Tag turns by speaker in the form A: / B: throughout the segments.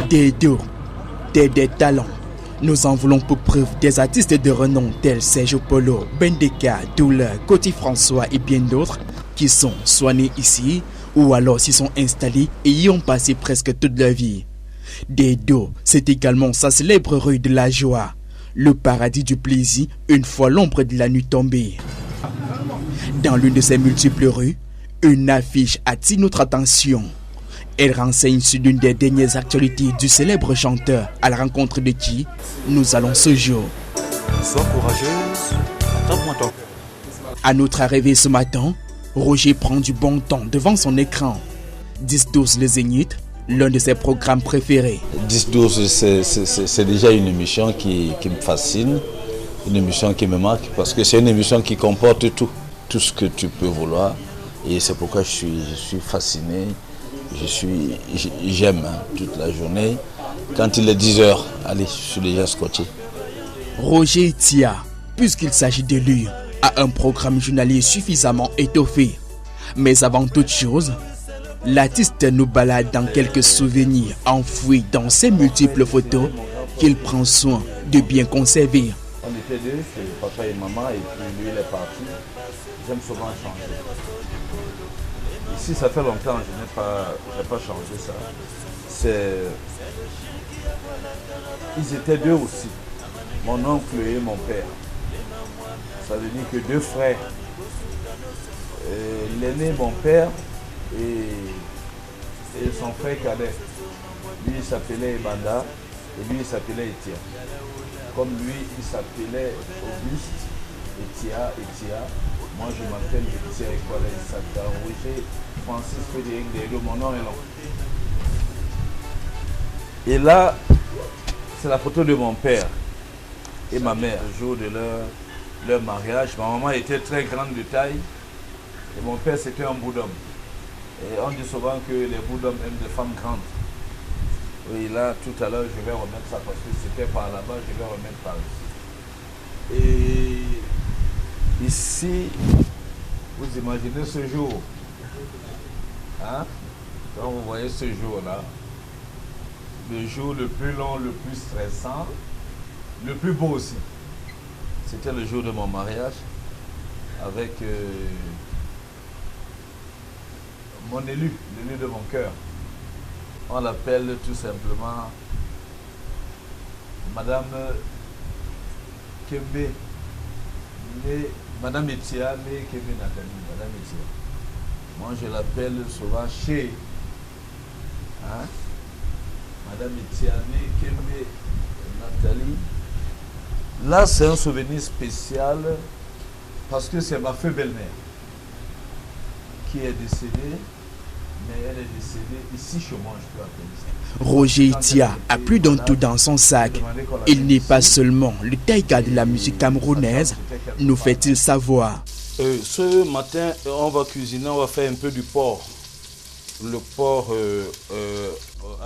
A: Des dos, des talents. Nous en voulons pour preuve des artistes de renom tels Serge Polo, Bendeka, Douleur, Coty François et bien d'autres qui sont soit nés ici ou alors s'y sont installés et y ont passé presque toute leur vie. Des dos, c'est également sa célèbre rue de la joie, le paradis du plaisir une fois l'ombre de la nuit tombée. Dans l'une de ces multiples rues, une affiche attire notre attention. Elle renseigne sur l'une des dernières actualités du célèbre chanteur à la rencontre de qui nous allons ce jour.
B: Sois courageuse, tape-moi ton cœur.
A: À notre arrivée ce matin, Roger prend du bon temps devant son écran. 10-12 le Zénith, l'un de ses programmes préférés.
C: 10-12, c'est déjà une émission qui me fascine, une émission qui me marque parce que c'est une émission qui comporte tout ce que tu peux vouloir. Et c'est pourquoi je suis fasciné. J'aime toute la journée. Quand il est 10h, allez, je suis déjà scotché.
A: Roger Tia, puisqu'il s'agit de lui, a un programme journalier suffisamment étoffé. Mais avant toute chose, l'artiste nous balade dans quelques souvenirs enfouis dans ses multiples photos qu'il prend soin de bien conserver.
C: On était deux, c'est papa et maman, et puis lui il est parti. J'aime souvent changer. Ici, ça fait longtemps, je n'ai pas changé ça. Ils étaient deux aussi, mon oncle et mon père. Ça veut dire que deux frères. L'aîné, mon père, et son frère cadet. Lui, il s'appelait Ebanda, et lui, il s'appelait Etia. Comme lui, il s'appelait Auguste, Etia. Moi, je m'appelle Etia Ekwala Isaka Roger Francis Frédéric Dello, mon nom est long. Et là, c'est la photo de mon père et ma mère, le jour de leur mariage. Ma maman était très grande de taille et mon père c'était un bout d'homme. Et on dit souvent que les bouts d'hommes aiment des femmes grandes. Oui, là, tout à l'heure, je vais remettre ça parce que c'était par là-bas, je vais remettre par ici. Et ici, vous imaginez ce jour. Hein? Quand vous voyez ce jour-là, le jour le plus long, le plus stressant, le plus beau aussi. C'était le jour de mon mariage avec mon élu, l'élu de mon cœur. On l'appelle tout simplement Madame Kembe, Madame Etia, mais Kembe Nathalie, Madame Etia. Moi je l'appelle souvent Chez. Hein? Madame Etia, mais Kembe Nathalie. Là c'est un souvenir spécial parce que c'est ma feu belle-mère qui est décédée. Mais elle est décédée ici chez moi, je peux appeler ça.
A: Roger Tia a plus d'un tout dans son sac. Il n'est pas seulement le taïga de la musique camerounaise, nous fait-il savoir.
C: Ce matin, on va cuisiner, on va faire un peu du porc. Le porc...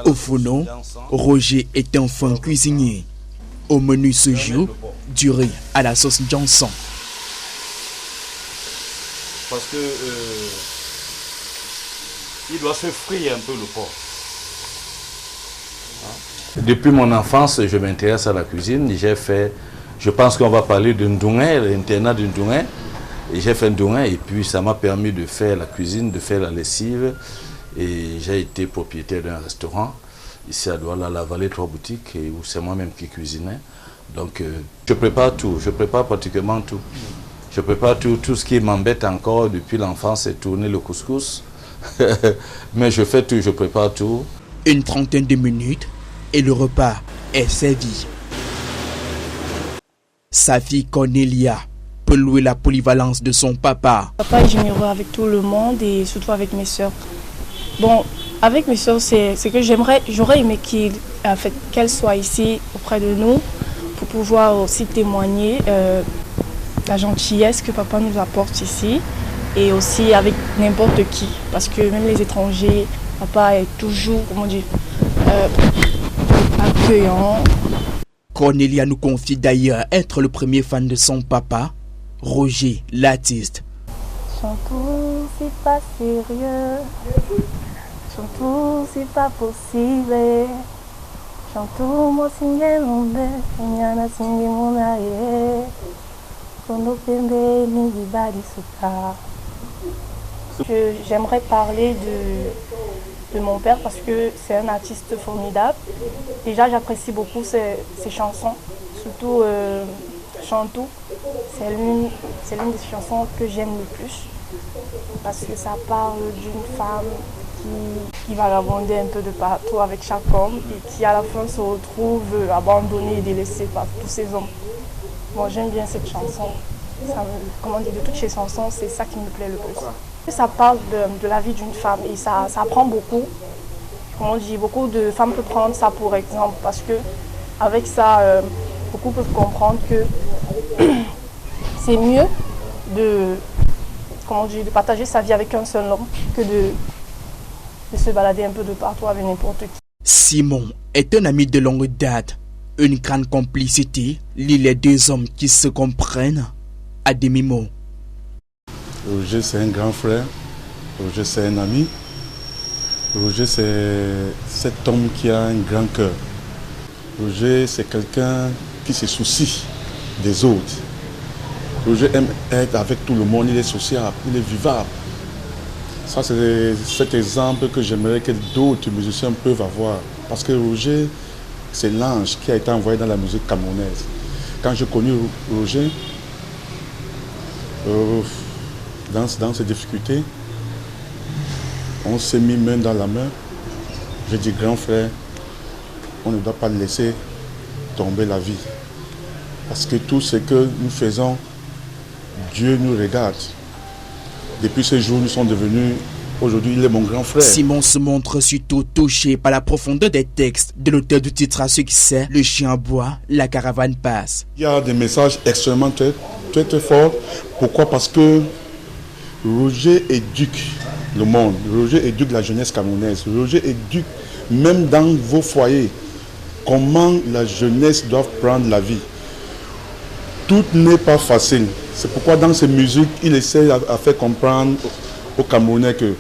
A: Au fourneau, Roger est un fin cuisinier. Au menu ce jour, du riz à la sauce Johnson.
C: Parce que... il doit se frire un peu le porc. Depuis mon enfance, je m'intéresse à la cuisine. J'ai fait, je pense qu'on va parler d'un Ndouin, l'internat d'un Ndouin. Et j'ai fait un Ndouin et puis ça m'a permis de faire la cuisine, de faire la lessive. Et j'ai été propriétaire d'un restaurant ici à Douala, la Vallée 3 boutiques, où c'est moi-même qui cuisinais. Donc je prépare tout, je prépare pratiquement tout. Je prépare tout ce qui m'embête encore depuis l'enfance, c'est tourner le couscous. Mais je fais tout, je prépare tout.
A: Une trentaine de minutes et le repas est servi. Sa fille Cornelia peut louer la polyvalence de son papa.
D: Papa est généreux avec tout le monde et surtout avec mes soeurs. Bon, avec mes soeurs, c'est que j'aurais aimé qu'elles soient ici auprès de nous pour pouvoir aussi témoigner la gentillesse que papa nous apporte ici. Et aussi avec n'importe qui, parce que même les étrangers, papa est toujours, comment dire, accueillant.
A: Cornelia nous confie d'ailleurs être le premier fan de son papa. Roger, l'artiste.
D: Chantou, c'est pas sérieux. Chantou, c'est pas possible. Chantou, moi, singe l'ombe. Nyana singe mon aïe. Kondo pembe, ni badi suka. J'aimerais parler de mon père parce que c'est un artiste formidable. Déjà, j'apprécie beaucoup ses chansons, surtout Chantou. C'est l'une des chansons que j'aime le plus parce que ça parle d'une femme qui vagabondait un peu de partout avec chaque homme et qui à la fin se retrouve abandonnée et délaissée par tous ces hommes. Bon, j'aime bien cette chanson. Comment dire, de toutes ces chansons, c'est ça qui me plaît le plus. Ça parle de la vie d'une femme et ça apprend beaucoup. Comment dire, beaucoup de femmes peuvent prendre ça pour exemple parce que avec ça, beaucoup peuvent comprendre que c'est mieux de partager sa vie avec un seul homme que de se balader un peu de partout avec n'importe qui.
A: Simon est un ami de longue date. Une grande complicité lie les deux hommes qui se comprennent à demi-mot.
E: Roger, c'est un grand frère. Roger, c'est un ami. Roger, c'est cet homme qui a un grand cœur. Roger, c'est quelqu'un qui se soucie des autres. Roger aime être avec tout le monde, il est sociable, il est vivable. Ça, c'est cet exemple que j'aimerais que d'autres musiciens peuvent avoir. Parce que Roger, c'est l'ange qui a été envoyé dans la musique camerounaise. Quand j'ai connu Roger, dans ses difficultés, on s'est mis main dans la main. J'ai dit, grand frère, on ne doit pas laisser tomber la vie. Parce que tout ce que nous faisons, Dieu nous regarde. Depuis ce jour, nous sommes devenus, aujourd'hui, il est mon grand frère.
A: Simon se montre surtout touché par la profondeur des textes de l'auteur du titre à succès, Le chien aboie, la caravane passe.
E: Il y a des messages extrêmement très forts. Pourquoi? Parce que Roger éduque le monde. Roger éduque la jeunesse camerounaise. Roger éduque même dans vos foyers comment la jeunesse doit prendre la vie. Tout n'est pas facile. C'est pourquoi dans ses musiques, il essaie à faire comprendre aux Camerounais que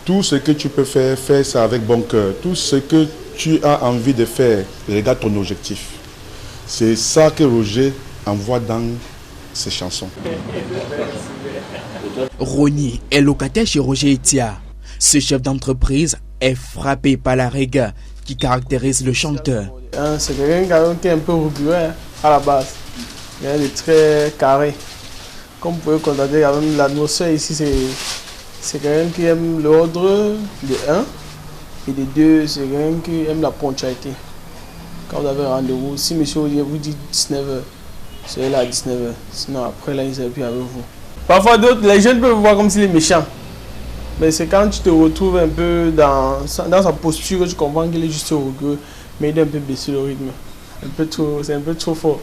E: tout ce que tu peux faire, fais ça avec bon cœur. Tout ce que tu as envie de faire, regarde ton objectif. C'est ça que Roger envoie dans ses chansons.
A: Roni est locataire chez Roger Etia. Ce chef d'entreprise est frappé par la rigueur qui caractérise le chanteur.
F: C'est quelqu'un qui est un peu rigoureux à la base. Il est très carré. Comme vous pouvez constater, l'atmosphère ici, c'est quelqu'un qui aime l'ordre de 1 et de 2, c'est quelqu'un qui aime la ponctualité. Quand vous avez un rendez-vous, si monsieur vous dit 19h, soyez là à 19h. Sinon après là, il ne sera plus avec vous. Parfois les jeunes peuvent voir comme s'il est méchant. Mais c'est quand tu te retrouves un peu dans sa posture que tu comprends qu'il est juste orgueilleux, mais il est un peu baissé le rythme. C'est un peu trop fort.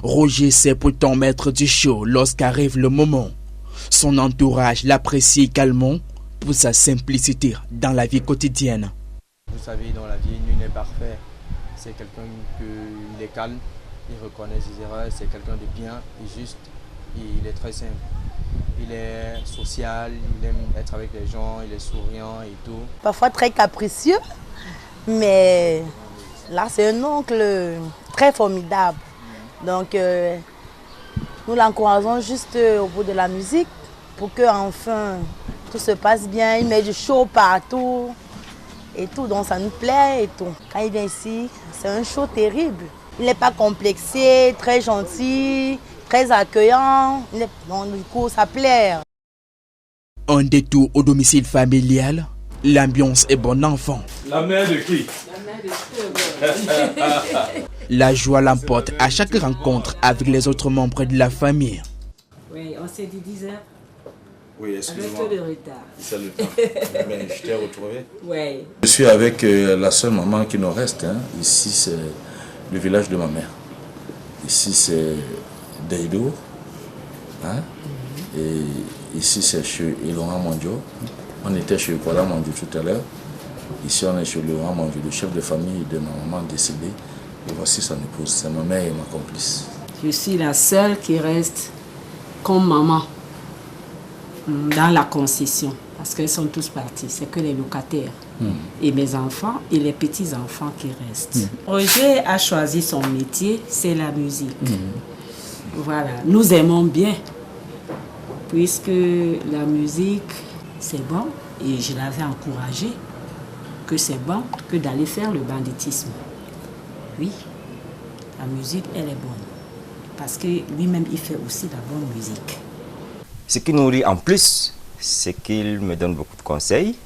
A: Roger sait pourtant mettre du show lorsqu'arrive le moment. Son entourage l'apprécie également pour sa simplicité dans la vie quotidienne.
G: Vous savez, dans la vie, nul n'est parfait. C'est quelqu'un qui est calme, il reconnaît ses erreurs, c'est quelqu'un de bien et juste. Il est très simple. Il est social, il aime être avec les gens, il est souriant et tout.
H: Parfois très capricieux, mais là c'est un oncle très formidable. Donc nous l'encourageons juste au bout de la musique pour que enfin tout se passe bien. Il met du show partout et tout, donc ça nous plaît et tout. Quand il vient ici, c'est un show terrible. Il n'est pas complexé, très gentil, très accueillant, donc du coup ça plaît.
A: Un détour au domicile familial, l'ambiance est bon enfant.
C: La mère de qui?
A: La joie l'emporte à chaque rencontre avec les autres membres de la famille.
I: Oui, on s'est dit 10 heures.
B: Oui, excusez-moi.
I: Avec tout le retard.
B: C'est le temps. Mais je t'ai retrouvé.
I: Oui.
J: Je suis avec la seule maman qui nous reste. Ici, c'est le village de ma mère. Ici, c'est Deido. Et ici, c'est chez Laurent Mondio. On était chez Kwala Mondio tout à l'heure. Ici, on est chez Laurent Mondio, le chef de famille de ma maman décédée. Et voici son épouse. C'est ma mère et ma complice.
I: Je suis la seule qui reste comme maman dans la concession. Parce qu'ils sont tous partis, c'est que les locataires. Et mes enfants et les petits-enfants qui restent. Roger a choisi son métier, c'est la musique. Voilà, nous aimons bien, puisque la musique, c'est bon, et je l'avais encouragé, que c'est bon que d'aller faire le banditisme. Oui, la musique, elle est bonne, parce que lui-même, il fait aussi la bonne musique.
K: Ce qui nous lie en plus, c'est qu'il me donne beaucoup de conseils.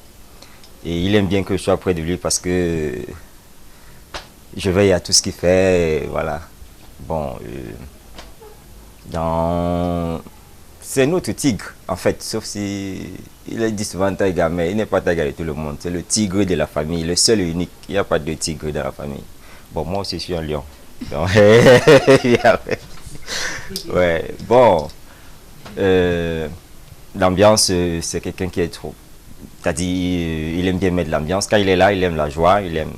K: Et il aime bien que je sois près de lui parce que je veille à tout ce qu'il fait. Et voilà. Bon, c'est notre tigre, en fait. Sauf si il dit souvent Taïga, mais il n'est pas Taïga de tout le monde. C'est le tigre de la famille, le seul et unique. Il n'y a pas de tigre dans la famille. Bon, moi aussi, je suis un lion. Donc, ouais, bon. L'ambiance, c'est quelqu'un qui est trop. C'est-à-dire, il aime bien mettre l'ambiance. Quand il est là, il aime la joie, il aime.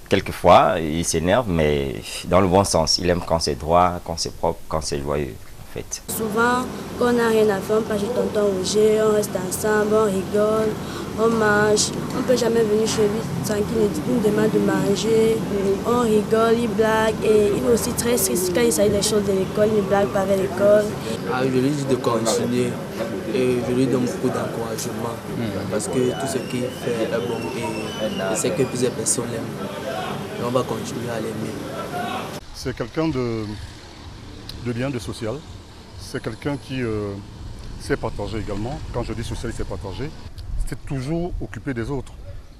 K: Quelquefois, il s'énerve, mais dans le bon sens. Il aime quand c'est droit, quand c'est propre, quand c'est joyeux, en fait.
L: Souvent, quand on n'a rien à faire, on passe chez tonton Roger, on reste ensemble, on rigole, on mange. On ne peut jamais venir chez lui sans qu'il nous demande de manger. On rigole, il blague et il est aussi très strict quand il s'agit des choses de l'école, il ne blague pas avec l'école.
F: Je lui dis de continuer et je lui donne beaucoup d'encouragement parce que tout ce qu'il fait est bon et c'est que plusieurs personnes l'aiment. Et on va continuer à l'aimer.
E: C'est quelqu'un de bien, de social. C'est quelqu'un qui sait partager également. Quand je dis social, il sait partager. C'est toujours occupé des autres.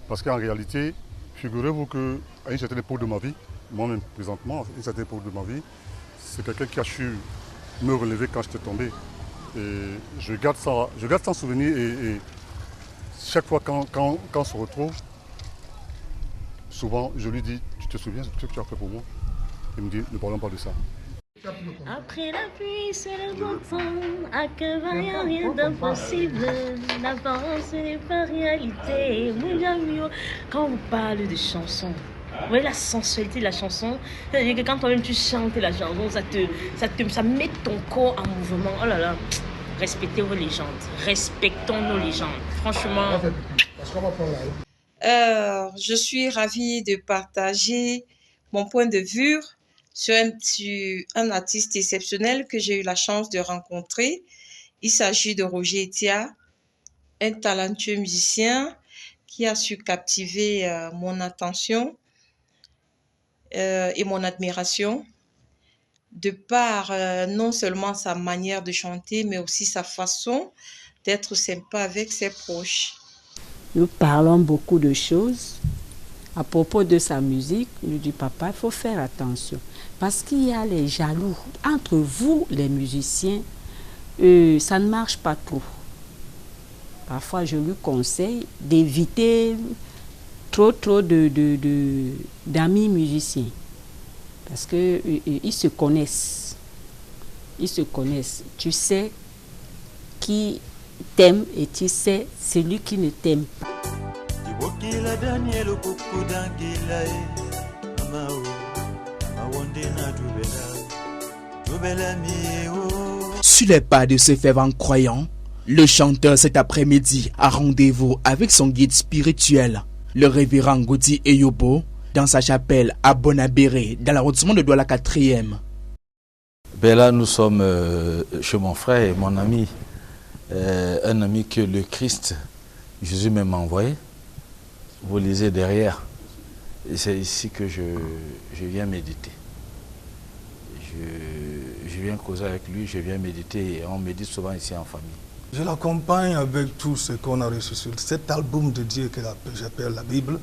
E: Parce qu'en réalité, figurez-vous qu'à une certaine époque de ma vie, moi-même présentement, à une certaine époque de ma vie, c'est quelqu'un qui a su me relever quand j'étais tombé. Et je garde ça en souvenir et chaque fois quand on se retrouve, souvent je lui dis, tu te souviens de ce que tu as fait pour moi? Il me dit, ne parlons pas de ça.
M: Après la pluie, c'est le beau temps. À que va, y a rien d'impossible. L'apparence n'est pas réalité. Quand on parle de chansons, vous voyez la sensualité de la chanson, c'est-à-dire que quand toi-même tu chantes la chanson, ça met ton corps en mouvement. Oh là là, respectez vos légendes, respectons nos légendes. Franchement.
N: Je suis ravie de partager mon point de vue sur un artiste exceptionnel que j'ai eu la chance de rencontrer. Il s'agit de Roger Etia, un talentueux musicien qui a su captiver mon attention et mon admiration de par non seulement sa manière de chanter, mais aussi sa façon d'être sympa avec ses proches.
I: Nous parlons beaucoup de choses. À propos de sa musique, je dis, papa, il faut faire attention. Parce qu'il y a les jaloux. Entre vous, les musiciens, ça ne marche pas trop. Parfois, je lui conseille d'éviter trop d'amis musiciens. Parce qu'ils se connaissent. Ils se connaissent. Tu sais qui t'aime et tu sais celui qui ne t'aime.
A: Sur les pas de ce fervent croyant, le chanteur cet après-midi a rendez-vous avec son guide spirituel, le révérend Gaudi Eyobo, dans sa chapelle à Bonabéré, dans l'arrondissement de Douala 4e.
C: Ben là, nous sommes chez mon frère et mon ami, un ami que le Christ, Jésus même m'a envoyé. Vous lisez derrière. Et c'est ici que je viens méditer. Je viens causer avec lui, je viens méditer et on médite souvent ici en famille.
O: Je l'accompagne avec tout ce qu'on a reçu sur cet album de Dieu que j'appelle la Bible.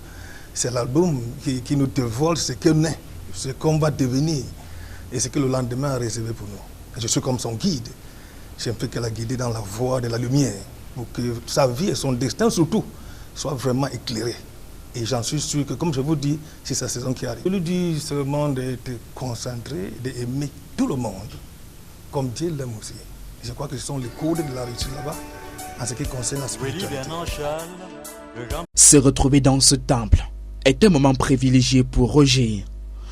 O: C'est l'album qui nous dévoile ce qu'on est, ce qu'on va devenir et ce que le lendemain a réservé pour nous. Et je suis comme son guide. J'aime qu'elle a guidé dans la voie de la lumière pour que sa vie et son destin surtout soient vraiment éclairés. Et j'en suis sûr que, comme je vous dis, c'est sa saison qui arrive. Je lui dis seulement d'être concentré, d'aimer tout le monde, comme Dieu l'aime aussi. Je crois que ce sont les codes de la réussite là-bas, en ce qui concerne la spiritualité.
A: Se retrouver dans ce temple est un moment privilégié pour Roger,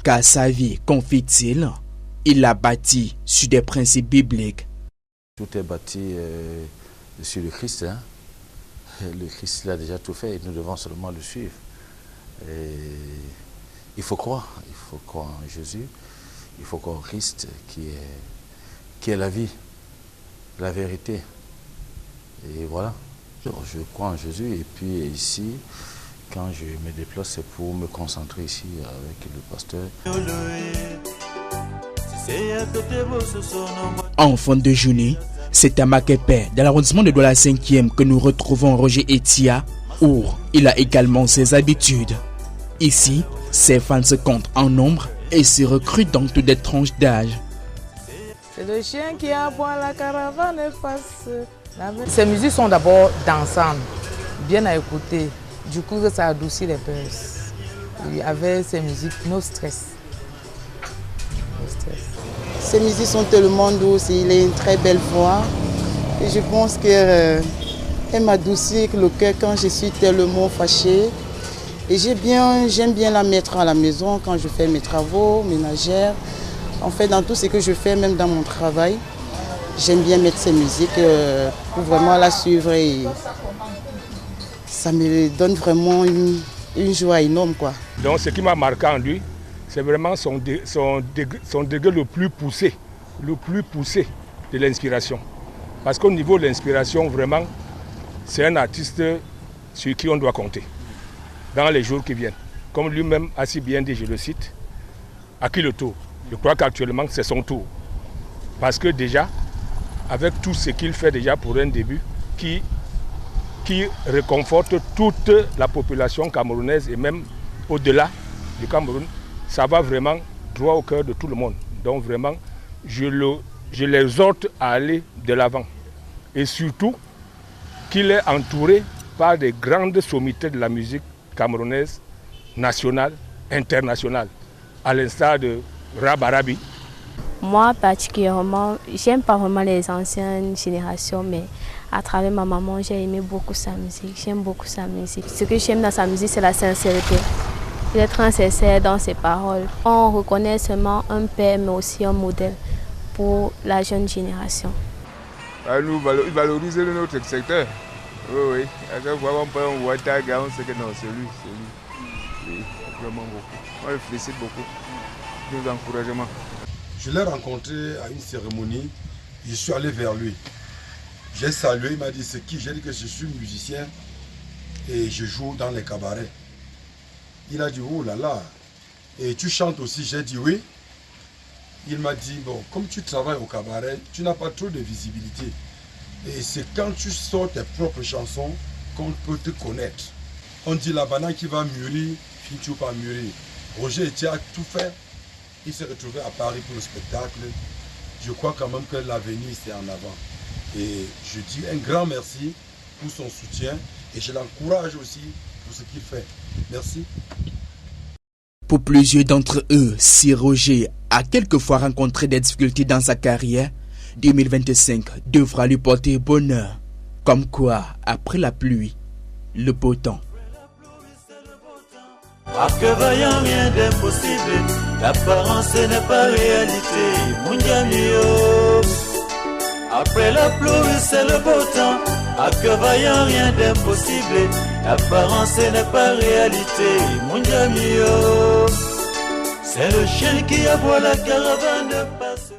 A: car sa vie, confie-t-il, il l'a bâti sur des principes bibliques.
J: Tout est bâti sur le Christ. Hein. Le Christ l'a déjà tout fait et nous devons seulement le suivre. Et il faut croire en Jésus, il faut croire en Christ qui est la vie, la vérité. Et voilà, je crois en Jésus et puis ici, quand je me déplace, c'est pour me concentrer ici avec le pasteur.
A: Enfant de journée, c'est à Makepe, dans l'arrondissement de Douala 5e, que nous retrouvons Roger Etia, où il a également ses habitudes. Ici, ses fans se comptent en nombre et se recrutent dans toutes les tranches d'âge.
P: C'est le chien qui aboie la caravane face. Ces musiques sont d'abord dansantes, bien à écouter. Du coup, ça adoucit les buzz. Avec ces musiques, no stress.
Q: Ces musiques sont tellement douces, il a une très belle voix. Et je pense qu'elle m'adoucit le cœur quand je suis tellement fâchée. Et j'aime bien la mettre à la maison quand je fais mes travaux ménagères. En fait, dans tout ce que je fais, même dans mon travail, j'aime bien mettre ces musiques pour vraiment la suivre. Et ça me donne vraiment une joie énorme, quoi.
R: Donc ce qui m'a marqué en lui, c'est vraiment son degré le plus poussé de l'inspiration. Parce qu'au niveau de l'inspiration, vraiment, c'est un artiste sur qui on doit compter dans les jours qui viennent. Comme lui-même a si bien dit, je le cite, à qui le tour? Je crois qu'actuellement, c'est son tour. Parce que déjà, avec tout ce qu'il fait déjà pour un début, qui réconforte toute la population camerounaise et même au-delà du Cameroun, ça va vraiment droit au cœur de tout le monde. Donc vraiment, je les exhorte à aller de l'avant. Et surtout, qu'il est entouré par des grandes sommités de la musique camerounaise, nationale, internationale, à l'instar de Rabarabi.
L: Moi, particulièrement, j'aime pas vraiment les anciennes générations, mais à travers ma maman, j'ai aimé beaucoup sa musique. J'aime beaucoup sa musique. Ce que j'aime dans sa musique, c'est la sincérité. Il est très sincère dans ses paroles. On reconnaît seulement un père, mais aussi un modèle pour la jeune génération.
S: Nous valoriser notre secteur. Oui. À chaque fois qu'on peut voir Taga, on sait que non, c'est lui. Oui, vraiment beaucoup. On le félicite beaucoup. Nos encouragements.
E: Je l'ai rencontré à une cérémonie. Je suis allé vers lui. J'ai salué, il m'a dit c'est qui? J'ai dit que je suis musicien et je joue dans les cabarets. Il a dit oh là là, et tu chantes aussi? J'ai dit oui. Il m'a dit bon, comme tu travailles au cabaret, tu n'as pas trop de visibilité. Et c'est quand tu sors tes propres chansons qu'on peut te connaître. On dit la banane qui va mûrir, finit pas mûrir. Roger Etia a tout fait. Il s'est retrouvé à Paris pour le spectacle. Je crois quand même que l'avenir c'est en avant. Et je dis un grand merci pour son soutien et je l'encourage aussi pour ce qu'il fait. Merci.
A: Pour plusieurs d'entre eux, si Roger a quelquefois rencontré des difficultés dans sa carrière, 2025 devra lui porter bonheur. Comme quoi, après la pluie, le beau temps.
T: À que vaillant rien d'impossible, l'apparence n'est pas réalité. Mundialio. Après la pluie, c'est le beau temps. À que vaillant rien d'impossible, l'apparence n'est pas réalité. Mundialio. C'est le chien qui aboie la caravane de passe.